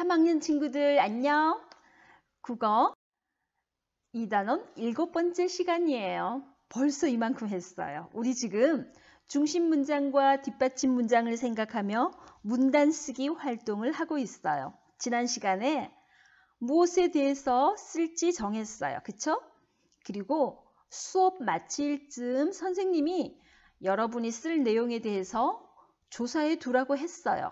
3학년 친구들 안녕. 국어 2단원 7번째 시간이에요. 벌써 이만큼 했어요. 우리 지금 중심 문장과 뒷받침 문장을 생각하며 문단 쓰기 활동을 하고 있어요. 지난 시간에 무엇에 대해서 쓸지 정했어요. 그쵸? 그리고 수업 마칠 즈음 선생님이 여러분이 쓸 내용에 대해서 조사해 두라고 했어요.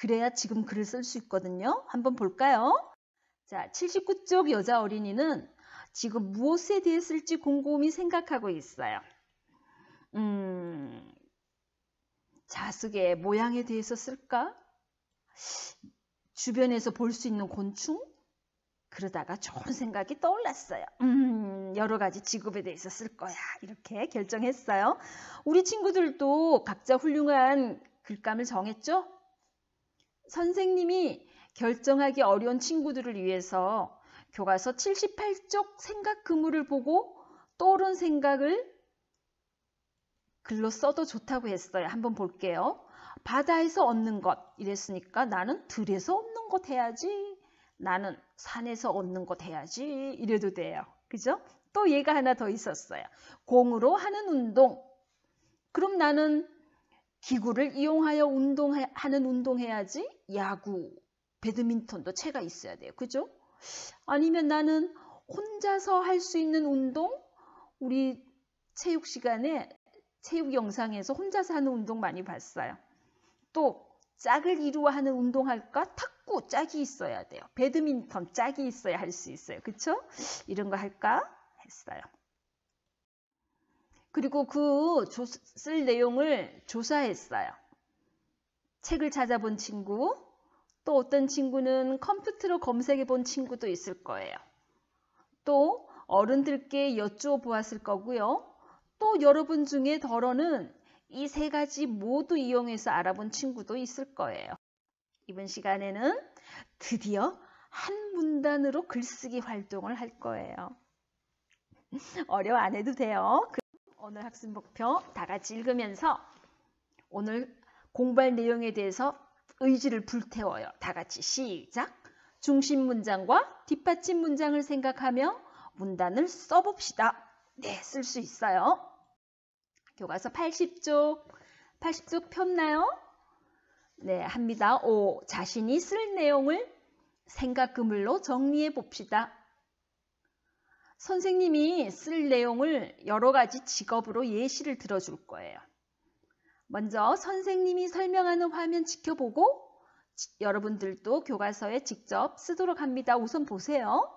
그래야 지금 글을 쓸 수 있거든요. 한번 볼까요? 자, 79쪽 여자 어린이는 지금 무엇에 대해 쓸지 곰곰이 생각하고 있어요. 자석의 모양에 대해서 쓸까? 주변에서 볼 수 있는 곤충? 그러다가 좋은 생각이 떠올랐어요. 여러 가지 직업에 대해서 쓸 거야. 이렇게 결정했어요. 우리 친구들도 각자 훌륭한 글감을 정했죠? 선생님이 결정하기 어려운 친구들을 위해서 교과서 78쪽 생각 그물을 보고 떠오른 생각을 글로 써도 좋다고 했어요. 한번 볼게요. 바다에서 얻는 것 이랬으니까 나는 들에서 얻는 것 해야지. 나는 산에서 얻는 것 해야지. 이래도 돼요. 그죠? 또 얘가 하나 더 있었어요. 공으로 하는 운동. 그럼 나는 기구를 이용하여 하는 운동 해야지. 야구, 배드민턴도 채가 있어야 돼요. 그죠? 아니면 나는 혼자서 할 수 있는 운동? 우리 체육 시간에 체육 영상에서 혼자서 하는 운동 많이 봤어요. 또 짝을 이루어 하는 운동할까? 탁구 짝이 있어야 돼요. 배드민턴 짝이 있어야 할 수 있어요. 그쵸? 이런 거 할까? 했어요. 그리고 그 쓸 내용을 조사했어요. 책을 찾아본 친구, 또 어떤 친구는 컴퓨터로 검색해 본 친구도 있을 거예요. 또 어른들께 여쭈어 보았을 거고요. 또 여러분 중에 덜어는 이 세 가지 모두 이용해서 알아본 친구도 있을 거예요. 이번 시간에는 드디어 한 문단으로 글쓰기 활동을 할 거예요. 어려워 안 해도 돼요. 오늘 학습 목표 다 같이 읽으면서 오늘 공부할 내용에 대해서 의지를 불태워요. 다 같이 시작! 중심 문장과 뒷받침 문장을 생각하며 문단을 써봅시다. 네, 쓸 수 있어요. 교과서 80쪽 폈나요? 네, 합니다. 5. 자신이 쓸 내용을 생각 그물로 정리해 봅시다. 선생님이 쓸 내용을 여러 가지 직업으로 예시를 들어줄 거예요. 먼저 선생님이 설명하는 화면 지켜보고 여러분들도 교과서에 직접 쓰도록 합니다. 우선 보세요.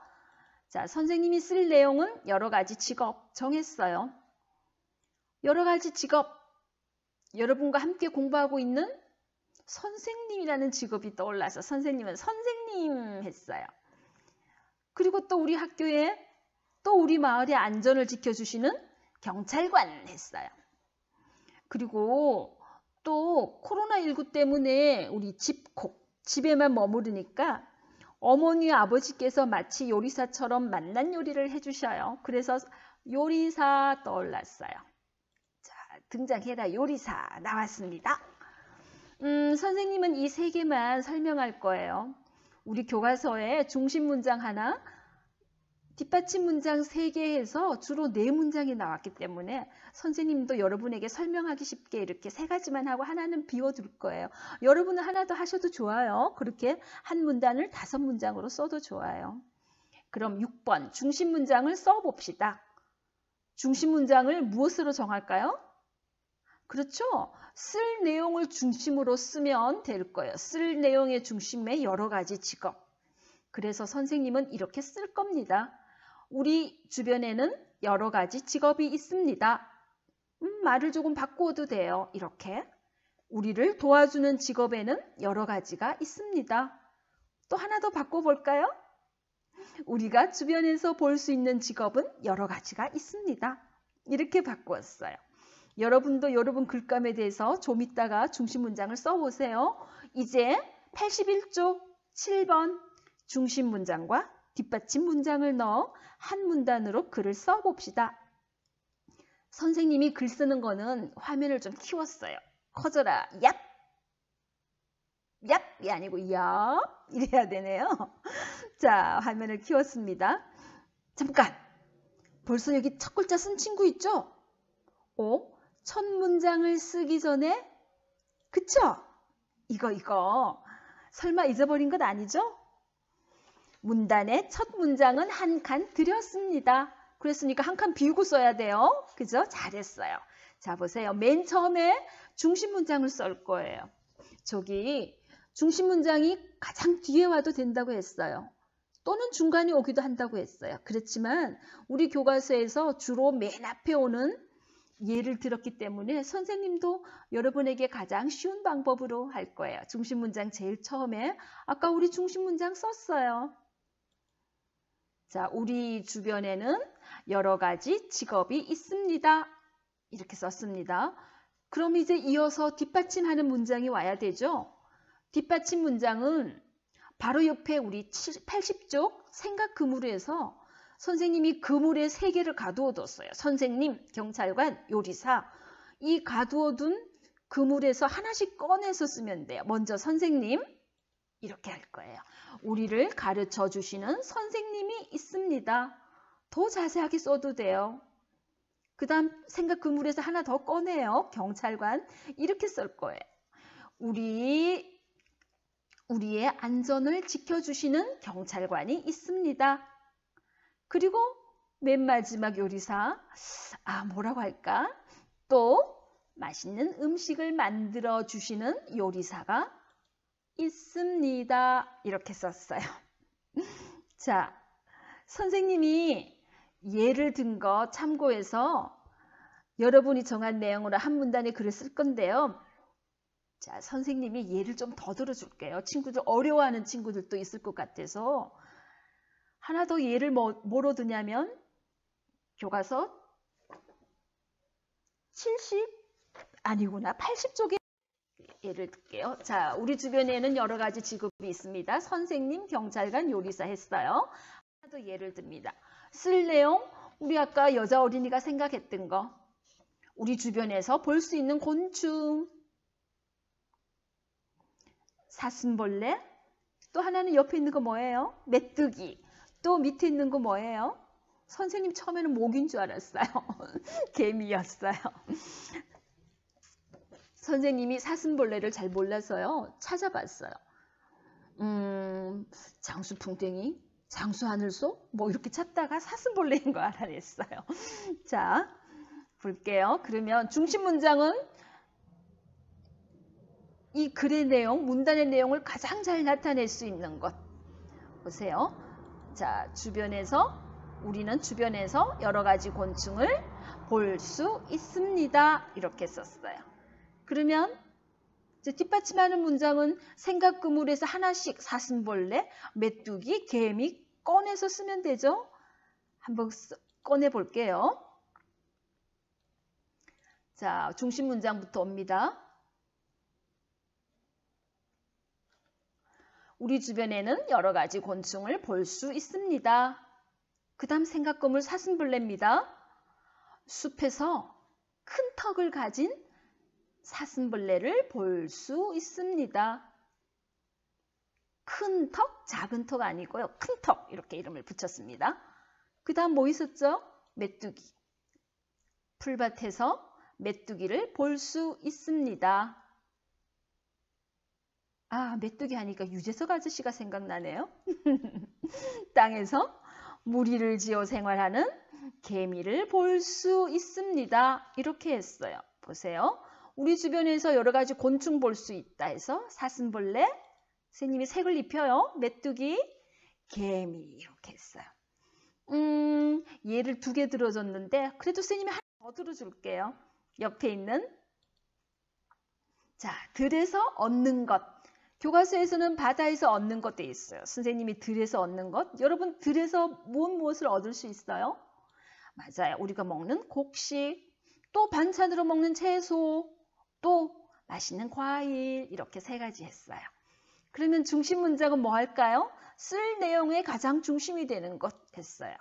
자, 선생님이 쓸 내용은 여러 가지 직업 정했어요. 여러 가지 직업, 여러분과 함께 공부하고 있는 선생님이라는 직업이 떠올라서 선생님은 선생님 했어요. 그리고 또 우리 학교에 또 우리 마을의 안전을 지켜주시는 경찰관 했어요. 그리고 또 코로나19 때문에 우리 집에만 머무르니까 어머니 아버지께서 마치 요리사처럼 맛난 요리를 해주셔요. 그래서 요리사 떠올랐어요. 자, 등장해라 요리사 나왔습니다. 선생님은 이 세 개만 설명할 거예요. 우리 교과서에 중심 문장 하나, 뒷받침 문장 3개 해서 주로 4문장이 나왔기 때문에 선생님도 여러분에게 설명하기 쉽게 이렇게 3가지만 하고 하나는 비워둘 거예요. 여러분은 하나 더 하셔도 좋아요. 그렇게 한 문단을 5문장으로 써도 좋아요. 그럼 6번 중심 문장을 써봅시다. 중심 문장을 무엇으로 정할까요? 그렇죠? 쓸 내용을 중심으로 쓰면 될 거예요. 쓸 내용의 중심에 여러 가지 직업. 그래서 선생님은 이렇게 쓸 겁니다. 우리 주변에는 여러 가지 직업이 있습니다. 말을 조금 바꾸어도 돼요. 이렇게. 우리를 도와주는 직업에는 여러 가지가 있습니다. 또 하나 더 바꿔볼까요? 우리가 주변에서 볼 수 있는 직업은 여러 가지가 있습니다. 이렇게 바꾸었어요. 여러분도 여러분 글감에 대해서 좀 이따가 중심 문장을 써보세요. 이제 81쪽 7번 중심 문장과 뒷받침 문장을 넣어 한 문단으로 글을 써봅시다. 선생님이 글 쓰는 거는 화면을 좀 키웠어요. 커져라, 얍! 얍이 아니고 얍 이래야 되네요. 자, 화면을 키웠습니다. 잠깐! 벌써 여기 첫 글자 쓴 친구 있죠? 첫 문장을 쓰기 전에 그쵸? 이거 설마 잊어버린 것 아니죠? 문단의 첫 문장은 한 칸 들였습니다. 그랬으니까 한 칸 비우고 써야 돼요. 그죠? 잘했어요. 자, 보세요. 맨 처음에 중심 문장을 쓸 거예요. 저기 중심 문장이 가장 뒤에 와도 된다고 했어요. 또는 중간에 오기도 한다고 했어요. 그렇지만 우리 교과서에서 주로 맨 앞에 오는 예를 들었기 때문에 선생님도 여러분에게 가장 쉬운 방법으로 할 거예요. 중심 문장 제일 처음에 아까 우리 중심 문장 썼어요. 자, 우리 주변에는 여러 가지 직업이 있습니다. 이렇게 썼습니다. 그럼 이제 이어서 뒷받침하는 문장이 와야 되죠. 뒷받침 문장은 바로 옆에 우리 80쪽 생각 그물에서 선생님이 그물에 3개를 가두어 뒀어요. 선생님, 경찰관, 요리사. 이 가두어 둔 그물에서 하나씩 꺼내서 쓰면 돼요. 먼저 선생님, 이렇게 할 거예요. 우리를 가르쳐 주시는 선생님이 있습니다. 더 자세하게 써도 돼요. 그 다음 생각 그물에서 하나 더 꺼내요. 경찰관. 이렇게 쓸 거예요. 우리의 안전을 지켜주시는 경찰관이 있습니다. 그리고 맨 마지막 요리사. 뭐라고 할까? 또 맛있는 음식을 만들어 주시는 요리사가 있습니다. 이렇게 썼어요. 자, 선생님이 예를 든 거 참고해서 여러분이 정한 내용으로 한 문단에 글을 쓸 건데요. 자, 선생님이 예를 좀 더 들어줄게요. 친구들 어려워하는 친구들도 있을 것 같아서 하나 더 예를 뭐로 드냐면 교과서 80쪽에 예를 들게요. 자, 우리 주변에는 여러 가지 직업이 있습니다. 선생님, 경찰관, 요리사 했어요. 하나 더 예를 듭니다. 쓸 내용, 우리 아까 여자 어린이가 생각했던 거. 우리 주변에서 볼 수 있는 곤충, 사슴벌레, 또 하나는 옆에 있는 거 뭐예요? 메뚜기. 또 밑에 있는 거 뭐예요? 선생님 처음에는 모기인 줄 알았어요. 개미였어요. 선생님이 사슴벌레를 잘 몰라서요. 찾아봤어요. 장수풍뎅이, 장수하늘소 뭐 이렇게 찾다가 사슴벌레인 거 알아냈어요. 자, 볼게요. 그러면 중심 문장은 이 글의 내용, 문단의 내용을 가장 잘 나타낼 수 있는 것. 보세요. 자, 우리는 주변에서 여러 가지 곤충을 볼 수 있습니다. 이렇게 썼어요. 그러면 이제 뒷받침하는 문장은 생각 그물에서 하나씩 사슴벌레, 메뚜기, 개미 꺼내서 쓰면 되죠. 한번 꺼내 볼게요. 자, 중심 문장부터 옵니다. 우리 주변에는 여러 가지 곤충을 볼 수 있습니다. 그 다음 생각 그물 사슴벌레입니다. 숲에서 큰 턱을 가진 사슴벌레를 볼 수 있습니다. 큰 턱, 작은 턱 아니고요. 큰 턱 이렇게 이름을 붙였습니다. 그 다음 뭐 있었죠? 메뚜기. 풀밭에서 메뚜기를 볼 수 있습니다. 메뚜기 하니까 유재석 아저씨가 생각나네요. 땅에서 무리를 지어 생활하는 개미를 볼 수 있습니다. 이렇게 했어요. 보세요. 우리 주변에서 여러 가지 곤충 볼 수 있다 해서 사슴벌레, 선생님이 색을 입혀요. 메뚜기, 개미 이렇게 했어요. 예를 2개 들어줬는데 그래도 선생님이 하나 더 들어줄게요. 옆에 있는 자, 들에서 얻는 것. 교과서에서는 바다에서 얻는 것 돼 있어요. 선생님이 들에서 얻는 것. 여러분 들에서 무엇을 얻을 수 있어요? 맞아요. 우리가 먹는 곡식, 또 반찬으로 먹는 채소, 또 맛있는 과일 이렇게 3가지 했어요. 그러면 중심 문장은 뭐 할까요? 쓸 내용의 가장 중심이 되는 것 했어요.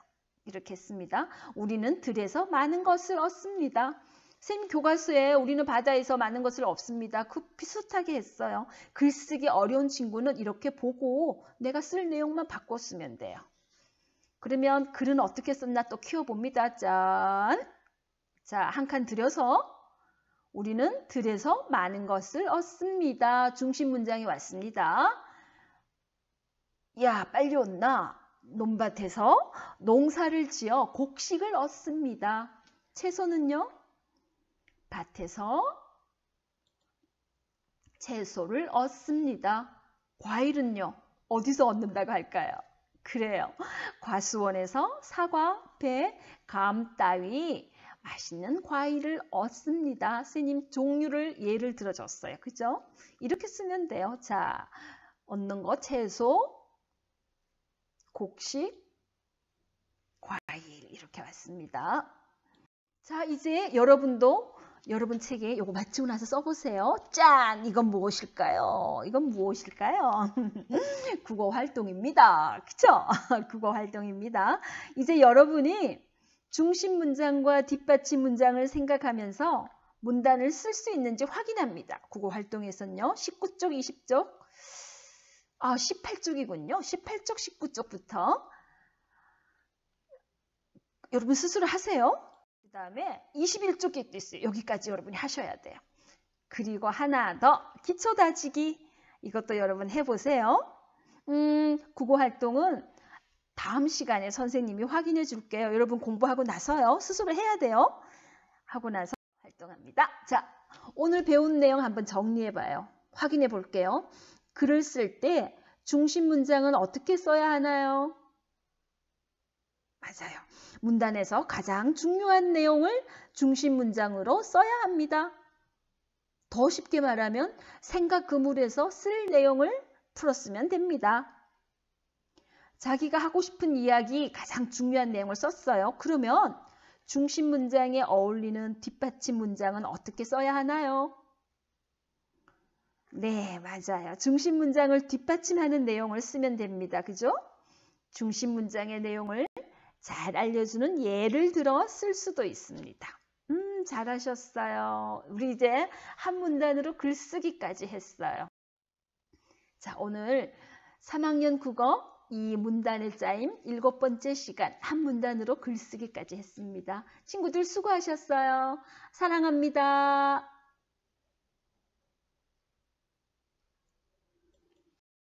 이렇게 했습니다. 우리는 들에서 많은 것을 얻습니다. 선생님 교과서에 우리는 바다에서 많은 것을 없습니다. 그 비슷하게 했어요. 글쓰기 어려운 친구는 이렇게 보고 내가 쓸 내용만 바꿔 쓰면 돼요. 그러면 글은 어떻게 썼나 또 키워봅니다. 짠! 자, 한 칸 들여서 우리는 들에서 많은 것을 얻습니다. 중심 문장이 왔습니다. 야, 빨리 온나? 논밭에서 농사를 지어 곡식을 얻습니다. 채소는요? 밭에서 채소를 얻습니다. 과일은요? 어디서 얻는다고 할까요? 그래요. 과수원에서 사과, 배, 감 따위 맛있는 과일을 얻습니다. 선생님 종류를 예를 들어줬어요. 그죠? 이렇게 쓰면 돼요. 자, 얻는 거 채소, 곡식, 과일 이렇게 왔습니다. 자, 이제 여러분도 여러분 책에 이거 마치고 나서 써보세요. 짠! 이건 무엇일까요? 이건 무엇일까요? 국어 활동입니다. 그쵸? 국어 활동입니다. 이제 여러분이 중심 문장과 뒷받침 문장을 생각하면서 문단을 쓸 수 있는지 확인합니다. 국어 활동에서는요. 19쪽, 20쪽, 18쪽이군요. 18쪽, 19쪽부터 여러분 스스로 하세요. 그 다음에 21쪽이 있어요. 여기까지 여러분이 하셔야 돼요. 그리고 하나 더 기초 다지기 이것도 여러분 해보세요. 국어 활동은 다음 시간에 선생님이 확인해 줄게요. 여러분 공부하고 나서요. 스스로 해야 돼요. 하고 나서 활동합니다. 자, 오늘 배운 내용 한번 정리해 봐요. 확인해 볼게요. 글을 쓸 때 중심 문장은 어떻게 써야 하나요? 맞아요. 문단에서 가장 중요한 내용을 중심 문장으로 써야 합니다. 더 쉽게 말하면 생각 그물에서 쓸 내용을 풀었으면 됩니다. 자기가 하고 싶은 이야기 가장 중요한 내용을 썼어요. 그러면 중심 문장에 어울리는 뒷받침 문장은 어떻게 써야 하나요? 네, 맞아요. 중심 문장을 뒷받침하는 내용을 쓰면 됩니다. 그죠? 중심 문장의 내용을 잘 알려주는 예를 들어 쓸 수도 있습니다. 잘하셨어요. 우리 이제 한 문단으로 글쓰기까지 했어요. 자, 오늘 3학년 국어 이 문단을 짜임 7번째 시간 한 문단으로 글쓰기까지 했습니다. 친구들 수고하셨어요. 사랑합니다.